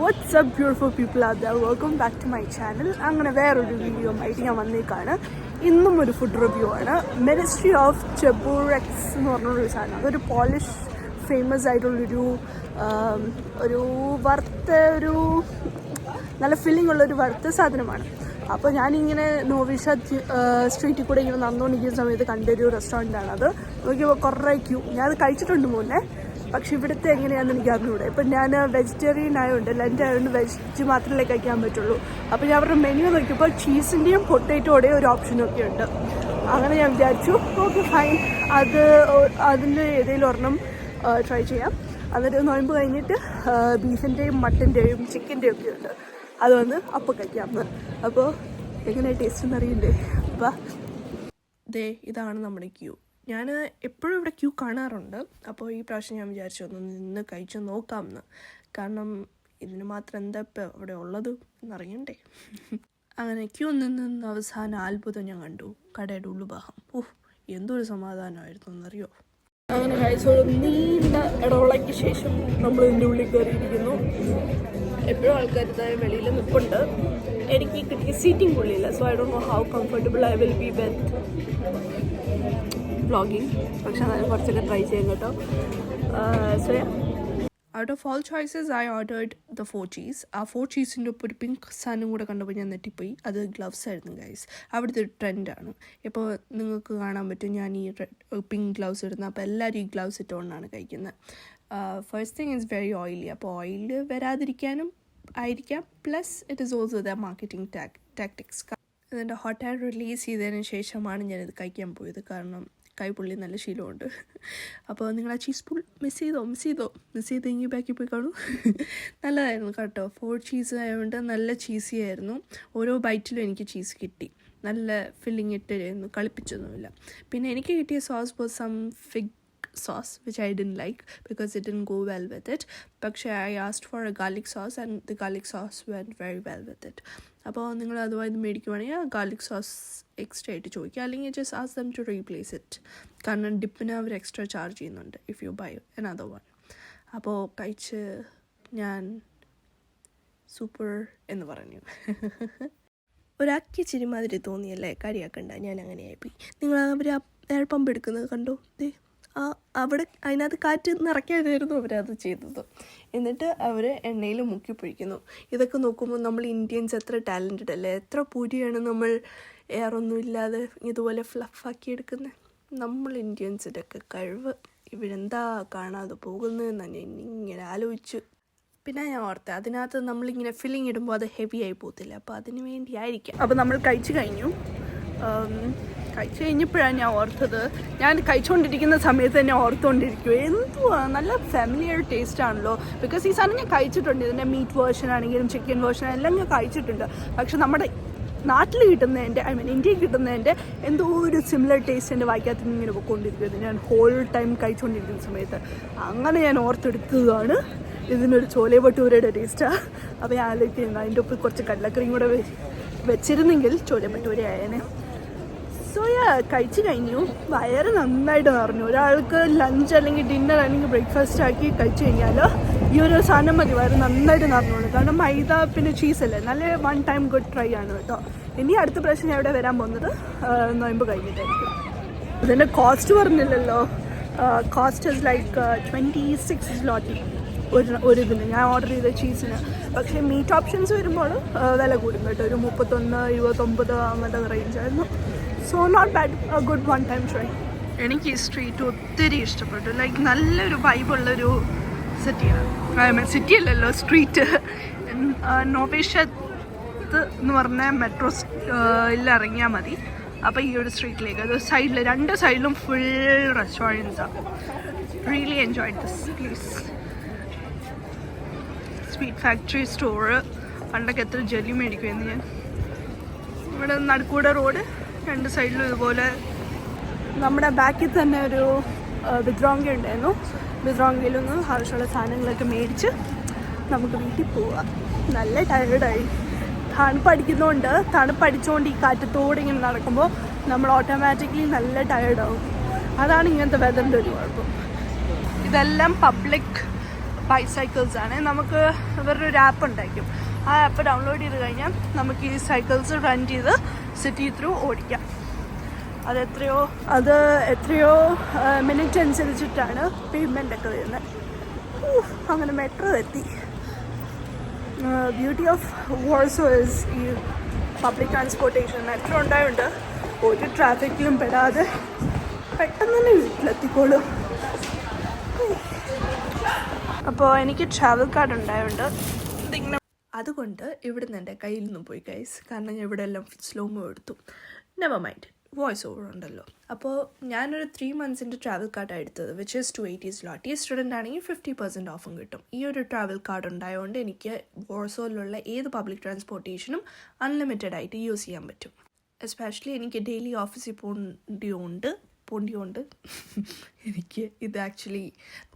What's up beautiful people out there? Welcome back to my channel. അങ്ങനെ വേറൊരു video ആയിട്ട് ഞാൻ വന്നേക്കാണ്. ഇന്നും ഒരു ഫുഡ് റിവ്യൂ ആണ്. മിനിസ്ട്രി ഓഫ് ചെബുറെക്സ് എന്ന് പറഞ്ഞൊരു സാധനം. അതൊരു പോളിഷ് ഫേമസ് ആയിട്ടുള്ളൊരു ഒരു വറുത്ത ഒരു നല്ല ഫില്ലിംഗ് ഉള്ളൊരു വറുത്ത സാധനമാണ്. അപ്പോൾ ഞാനിങ്ങനെ നോവിഷ സ്ട്രീറ്റിൽ കൂടെ ഇങ്ങനെ നടന്നുകൊണ്ടിരിക്കുന്ന സമയത്ത് കണ്ടൊരു റെസ്റ്റോറൻറ്റാണ് അത്. നോക്കിയപ്പോൾ കുറേ ക്യൂ. ഞാനത് കഴിച്ചിട്ടുണ്ട് മുന്നേ, പക്ഷെ ഇവിടുത്തെ എങ്ങനെയാണെന്ന് എനിക്ക് അറിഞ്ഞൂടെ. ഇപ്പം ഞാൻ വെജിറ്റേറിയൻ ആയതുകൊണ്ട് ലഞ്ച് ആയതുകൊണ്ട് വെജ് മാത്രമേ കഴിക്കാൻ പറ്റുള്ളൂ. അപ്പോൾ ഞാൻ അവരുടെ മെനു നോക്കിയപ്പോൾ ചീസിൻ്റെയും പൊട്ടേറ്റോയുടെയും ഒരു ഓപ്ഷനൊക്കെ ഉണ്ട്. അങ്ങനെ ഞാൻ വിചാരിച്ചു ഓക്കെ ഫൈൻ, അതിൻ്റെ ഏതെങ്കിലും ഒരെണ്ണം ട്രൈ ചെയ്യാം. എന്നിട്ട് നോയമ്പ് കഴിഞ്ഞിട്ട് ബീഫിൻ്റെയും മട്ടൻ്റെയും ചിക്കൻ്റെയും ഒക്കെ ഉണ്ട്, അത് വന്ന് അപ്പം കഴിക്കാമെന്ന്. അപ്പോൾ എങ്ങനെ ടേസ്റ്റ് എന്നറിയണ്ടേ? അപ്പം ഇതാണ് നമ്മുടെ ക്യൂ. ഞാൻ എപ്പോഴും ഇവിടെ ക്യൂ കാണാറുണ്ട്. അപ്പോൾ ഈ പ്രാവശ്യം ഞാൻ വിചാരിച്ചു ഒന്ന് നിന്ന് കഴിച്ച് നോക്കാമെന്ന്. കാരണം ഇതിന് മാത്രം എന്താ ഇപ്പം അവിടെ ഉള്ളത് എന്നറിയണ്ടേ. അങ്ങനെ ക്യൂ നിന്ന് അവസാനം അത്ഭുതം ഞാൻ കണ്ടു. കടയുടെ ഉള്ളുഭാഗം എന്തൊരു സമാധാനമായിരുന്നു എന്നറിയോ. അങ്ങനെ കഴിച്ചോളൂ. നീണ്ട ഇടവേളയ്ക്ക് ശേഷം നമ്മൾ ഇതിൻ്റെ ഉള്ളിൽ കയറിയിരിക്കുന്നു. എപ്പോഴും ആൾക്കാർ ഇതായ വെളിയിൽ നിൽപ്പുണ്ട്. എനിക്ക് കിട്ടിയ സീറ്റിംഗ് ഉള്ളില്ല. So I don't know how comfortable I will be with vlogging. പക്ഷെ അതായത് കുറച്ചൊക്കെ ട്രൈ ചെയ്യാം കേട്ടോ. So out of all choices I ordered the 4 cheese. ആ 4 cheeseൻ്റെ ഒപ്പം ഒരു പിങ്ക് സാധനം കൂടെ കണ്ടപ്പോൾ ഞാൻ നെറ്റിപ്പോയി. അത് ഗ്ലവ്സ് ആയിരുന്നു ഗൈസ്. അവിടുത്തെ ഒരു ട്രെൻഡാണ്. ഇപ്പോൾ നിങ്ങൾക്ക് കാണാൻ പറ്റും ഞാൻ ഈ പിങ്ക് ഗ്ലൗസ് ഇടുന്നത്. അപ്പോൾ എല്ലാവരും ഈ ഗ്ലൗസ് ഇട്ടുകൊണ്ടാണ് കഴിക്കുന്നത്. First thing is very oily. അപ്പോൾ ഓയിൽ വരാതിരിക്കാനും ആയിരിക്കാം. Plus it is also the marketing tactics. ഇതിൻ്റെ ഹോട്ട് എയർ റിലീസ് ചെയ്തതിന് ശേഷമാണ് ഞാനിത് കഴിക്കാൻ പോയത്. കാരണം കൈപുള്ളി നല്ല ശീലമുണ്ട്. അപ്പോൾ നിങ്ങൾ ആ ചീസ് പുൾ മിസ് ചെയ്തെങ്കിൽ ബാക്കി പോയി കാണൂ. നല്ലതായിരുന്നു കേട്ടോ. 4 cheese ആയതുകൊണ്ട് നല്ല ചീസി ആയിരുന്നു. ഓരോ ബൈറ്റിലും എനിക്ക് ചീസ് കിട്ടി. നല്ല ഫില്ലിങ് ഇട്ടായിരുന്നു, കളിപ്പിച്ചൊന്നുമില്ല. പിന്നെ എനിക്ക് കിട്ടിയ sauce was some fig sauce which I didn't like because it didn't go well with it. പക്ഷേ I asked for a garlic sauce and the garlic sauce went very well with it. അപ്പോൾ നിങ്ങൾ അതുമായി മേടിക്കുവാണെങ്കിൽ ആ garlic sauce extra ആയിട്ട് ചോദിക്കുക, അല്ലെങ്കിൽ just ask them to replace it. കാരണം ഡിപ്പിന് അവർ എക്സ്ട്രാ ചാർജ് ചെയ്യുന്നുണ്ട് if you buy another one. അപ്പോൾ കഴിച്ച് ഞാൻ സൂപ്പർ എന്ന് പറഞ്ഞു. ഒരാക്കി ചിരിമാതിരി തോന്നിയല്ലേ, കരിയാക്കണ്ട. ഞാൻ അങ്ങനെയായിപ്പോയി. നിങ്ങൾ അവർ ആ എയർ പമ്പ് എടുക്കുന്നത് കണ്ടോ? അവിടെ അതിനകത്ത് കാറ്റ് നിറയ്ക്കാനായിരുന്നു അവരത് ചെയ്തത്. എന്നിട്ട് അവർ എണ്ണയിൽ മുക്കിപ്പൊഴിക്കുന്നു. ഇതൊക്കെ നോക്കുമ്പോൾ നമ്മൾ ഇന്ത്യൻസ് എത്ര ടാലൻറ്റഡ് അല്ലേ. എത്ര പൂരിയാണ് നമ്മൾ എയറൊന്നും ഇല്ലാതെ ഇതുപോലെ ഫ്ലഫാക്കി എടുക്കുന്നത്. നമ്മൾ ഇന്ത്യൻസിൻ്റെ ഒക്കെ കഴിവ് ഇവരെന്താ കാണാതെ പോകുന്നതെന്ന് ഞാൻ ഇങ്ങനെ ആലോചിച്ചു. പിന്നെ ഞാൻ ഓർത്തെ അതിനകത്ത് നമ്മളിങ്ങനെ ഫില്ലിങ് ഇടുമ്പോൾ അത് ഹെവി ആയി പോകത്തില്ല. അപ്പോൾ അതിന് വേണ്ടിയായിരിക്കാം. അപ്പോൾ നമ്മൾ കഴിച്ച് കഴിഞ്ഞപ്പോഴാണ് ഞാൻ ഓർത്തത്. ഞാൻ കഴിച്ചുകൊണ്ടിരിക്കുന്ന സമയത്ത് തന്നെ ഓർത്തുകൊണ്ടിരിക്കുമോ എന്തുവാ നല്ല ഫാമിലിയർ ടേസ്റ്റ് ആണല്ലോ. ബിക്കോസ് ഈ സാധനം ഞാൻ കഴിച്ചിട്ടുണ്ട്. ഇതിൻ്റെ മീറ്റ് വേർഷൻ ആണെങ്കിലും ചിക്കൻ വേർഷൻ എല്ലാം ഞാൻ കഴിച്ചിട്ടുണ്ട്. പക്ഷെ നമ്മുടെ നാട്ടിൽ കിട്ടുന്നതിൻ്റെ ഇന്ത്യയിൽ കിട്ടുന്നതിൻ്റെ എന്തോ ഒരു സിമിലർ ടേസ്റ്റ് എൻ്റെ വായിക്കകത്ത് ഇങ്ങനെ പോയിക്കൊണ്ടിരിക്കുന്നത് ഞാൻ ഹോൾ ടൈം കഴിച്ചുകൊണ്ടിരിക്കുന്ന സമയത്ത്. അങ്ങനെ ഞാൻ ഓർത്തെടുത്തതാണ് ഇതിനൊരു ചോലെ ഭട്ടൂരയുടെ ടേസ്റ്റാണ്. അപ്പോൾ ഞാൻ ആലോചിക്കുന്നത് അതിൻ്റെ ഒപ്പം കുറച്ച് കടലക്കറിയും കൂടെ വെച്ചിരുന്നെങ്കിൽ ചോലെ ഭട്ടൂര ആയേനെ. സോ കഴിച്ച് കഴിഞ്ഞു. വയറ് നന്നായിട്ട് നിറഞ്ഞു. ഒരാൾക്ക് ലഞ്ച് അല്ലെങ്കിൽ ഡിന്നർ അല്ലെങ്കിൽ ബ്രേക്ക്ഫാസ്റ്റ് ആക്കി കഴിച്ച് കഴിഞ്ഞാൽ ഈ ഒരു സാധനം മതി, വയറ് നന്നായിട്ട് നിറഞ്ഞോളൂ. കാരണം മൈദ പിന്നെ ചീസല്ലേ. നല്ല വൺ ടൈം ഗുഡ് ട്രൈ ആണ് കേട്ടോ. ഇനി അടുത്ത പ്രാവശ്യം ഞാൻ ഇവിടെ വരാൻ പോകുന്നത് നോയമ്പ് കഴിഞ്ഞിട്ടായിരിക്കും. ഇതിൻ്റെ കോസ്റ്റ് പറഞ്ഞില്ലല്ലോ. കോസ്റ്റ് ഇസ് ലൈക്ക് 26 zloty ഒരു ഇതിന് ഞാൻ ഓർഡർ ചെയ്ത ചീസിന്. പക്ഷേ മീറ്റ് ഓപ്ഷൻസ് വരുമ്പോൾ വില കൂടും കേട്ടോ. ഒരു 31, 29 അങ്ങനത്തെ റേഞ്ചായിരുന്നു. So not bad, a good one time try. എനിക്ക് ഈ സ്ട്രീറ്റ് ഒത്തിരി ഇഷ്ടപ്പെട്ടു. ലൈക്ക് നല്ലൊരു വൈബുള്ളൊരു സിറ്റിയാണ്. സിറ്റി അല്ലല്ലോ, സ്ട്രീറ്റ്. നോവേഷത്ത് എന്ന് പറഞ്ഞ മെട്രോ ഇറങ്ങിയാൽ മതി. അപ്പോൾ ഈ ഒരു സ്ട്രീറ്റിലേക്ക് അത് സൈഡിൽ 2 സൈഡിലും ഫുൾ റെസ്റ്റോറൻറ്റ്സാണ്. Really enjoyed this place. Sweet factory store. പണ്ടൊക്കെ എത്ര ജെല്ലി മേടിക്കുമായിരുന്നു ഞാൻ. ഇവിടെ നടുക്കൂടെ റോഡ്, 2 സൈഡിലും ഇതുപോലെ. നമ്മുടെ ബാക്കിൽ തന്നെ ഒരു വിദ്രോങ്കി ഉണ്ടായിരുന്നു. വിദ്രോങ്കയിൽ നിന്ന് ആവശ്യമുള്ള സാധനങ്ങളൊക്കെ മേടിച്ച് നമുക്ക് വീട്ടിൽ പോവാം. നല്ല ടയർഡായി. തണുപ്പടിച്ചുകൊണ്ട് ഈ കാറ്റത്തോടെ ഇങ്ങനെ നടക്കുമ്പോൾ നമ്മൾ ഓട്ടോമാറ്റിക്കലി നല്ല ടയർഡാവും. അതാണ് ഇങ്ങനത്തെ വെതറിൻ്റെ ഒരു കുഴപ്പം. ഇതെല്ലാം പബ്ലിക് ബൈസൈക്കിൾസ് ആണ്. നമുക്ക് ഇവരുടെ ഒരു ആപ്പ് ഉണ്ടായിരിക്കും. ആ ആപ്പ് ഡൗൺലോഡ് ചെയ്ത് കഴിഞ്ഞാൽ നമുക്ക് ഈ സൈക്കിൾസ് റെൻറ്റ് ചെയ്ത് സിറ്റി ത്രൂ ഓടിക്കാം. അത് എത്രയോ മിനിറ്റ് അനുസരിച്ചിട്ടാണ് പേയ്മെൻ്റ് ഒക്കെ വരുന്നത്. അങ്ങനെ മെട്രോ എത്തി. ബ്യൂട്ടി ഓഫ് വാർസോ ഇസ് ഈ പബ്ലിക് ട്രാൻസ്പോർട്ടേഷൻ. മെട്രോ ഉണ്ടായതുകൊണ്ട് ഒരു ട്രാഫിക്കിലും പെടാതെ പെട്ടെന്ന് തന്നെ വീട്ടിലെത്തിക്കോളും. അപ്പോൾ എനിക്ക് ട്രാവൽ കാർഡ് ഉണ്ടായതുകൊണ്ട് അതുകൊണ്ട് ഇവിടെ നിന്ന് എൻ്റെ കയ്യിൽ നിന്നും പോയി ഗൈസ്. കാരണം ഞാൻ ഇവിടെ എല്ലാം സ്ലോമോ എടുത്തു. നെവർ മൈൻഡ്, വോയിസ് ഓവർ ഉണ്ടല്ലോ. അപ്പോൾ ഞാനൊരു 3 months ട്രാവൽ കാർഡാണ് എടുത്തത്, വിച്ച് ഈസ് 280 slot. ഈ സ്റ്റുഡൻ്റ് ആണെങ്കിൽ 50% ഓഫും കിട്ടും. ഈ ഒരു ട്രാവൽ കാർഡ് ഉണ്ടായതുകൊണ്ട് എനിക്ക് വാർസോയിലുള്ള ഏത് പബ്ലിക് ട്രാൻസ്പോർട്ടേഷനും അൺലിമിറ്റഡ് ആയിട്ട് യൂസ് ചെയ്യാൻ പറ്റും. എസ്പെഷ്യലി എനിക്ക് ഡെയിലി ഓഫീസിൽ പോകേണ്ടിയുണ്ട് എനിക്ക് ഇത് ആക്ച്വലി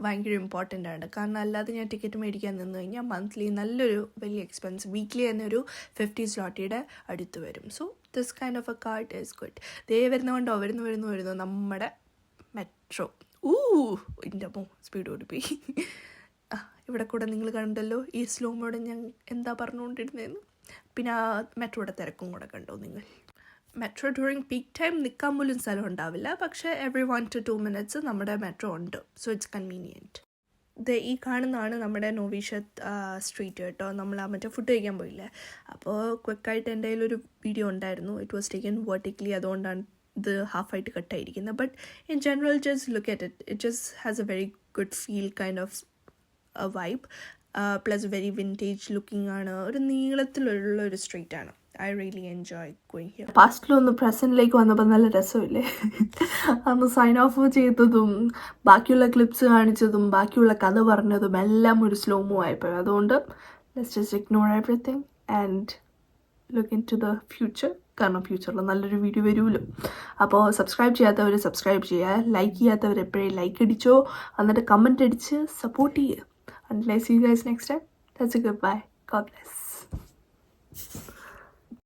ഭയങ്കര ഇമ്പോർട്ടൻ്റ് ആണ്. കാരണം അല്ലാതെ ഞാൻ ടിക്കറ്റ് മേടിക്കാൻ നിന്ന് കഴിഞ്ഞാൽ മന്ത്ലി നല്ലൊരു വലിയ എക്സ്പെൻസ്, വീക്ക്ലി തന്നെ ഒരു 50 slotയുടെ അടുത്ത് വരും. So this kind of a card is good. ദേ വരുന്നതുകൊണ്ടോ വരുന്നു നമ്മുടെ മെട്രോ. എൻ്റെ സ്പീഡ് ഓടിപ്പോയി. ഇവിടെ കൂടെ നിങ്ങൾ കണ്ടല്ലോ ഈ സ്ലോമോടെ ഞാൻ എന്താ പറഞ്ഞുകൊണ്ടിരുന്നതെന്ന്. പിന്നെ ആ മെട്രോയുടെ തിരക്കും കൂടെ കണ്ടോ നിങ്ങൾ. മെട്രോ ഡ്യൂറിങ് പീക്ക് ടൈം നിൽക്കാൻ പോലും സ്ഥലം ഉണ്ടാവില്ല, പക്ഷേ എവറി 1 to 2 minutes നമ്മുടെ മെട്രോ ഉണ്ട്. So it's convenient. ഈ കാണുന്നതാണ് നമ്മുടെ നോവിഷത്ത് സ്ട്രീറ്റ് കേട്ടോ. നമ്മൾ ആ മറ്റേ ഫുഡ് കഴിക്കാൻ പോയില്ലേ, അപ്പോൾ ക്വിക്കായിട്ട് എൻ്റെ കയ്യിലൊരു വീഡിയോ ഉണ്ടായിരുന്നു. ഇറ്റ് വാസ് ടേക്കൻ വെർട്ടിക്കലി, അതുകൊണ്ടാണ് ഇത് ഹാഫായിട്ട് കട്ടായിരിക്കുന്നത്. But in general just look at it. It just has a very good feel, kind of a vibe. Plus very vintage looking ആണ്. ഒരു നീളത്തിലുള്ള ഒരു സ്ട്രീറ്റ് ആണ്. I really enjoy going here. പാസ്റ്റിലൊന്ന് പ്രസൻറ്റിലേക്ക് വന്നപ്പോൾ നല്ല രസമില്ലേ? അന്ന് സൈൻ ഓഫ് ചെയ്തതും ബാക്കിയുള്ള ക്ലിപ്സ് കാണിച്ചതും ബാക്കിയുള്ള കഥ പറഞ്ഞതും എല്ലാം ഒരു സ്ലോമോ ആയിപ്പോയി. അതുകൊണ്ട് let's just ignore everything and look into the future. കാരണം ഫ്യൂച്ചറിൽ നല്ലൊരു വീഡിയോ വരുമല്ലോ. അപ്പോൾ സബ്സ്ക്രൈബ് ചെയ്യാത്തവർ സബ്സ്ക്രൈബ് ചെയ്യുക, ലൈക്ക് ചെയ്യാത്തവർ എപ്പോഴും ലൈക്ക് അടിച്ചോ, എന്നിട്ട് കമൻറ്റ് അടിച്ച് സപ്പോർട്ട് ചെയ്യുക. Until I see you guys next time, that's a goodbye. God bless.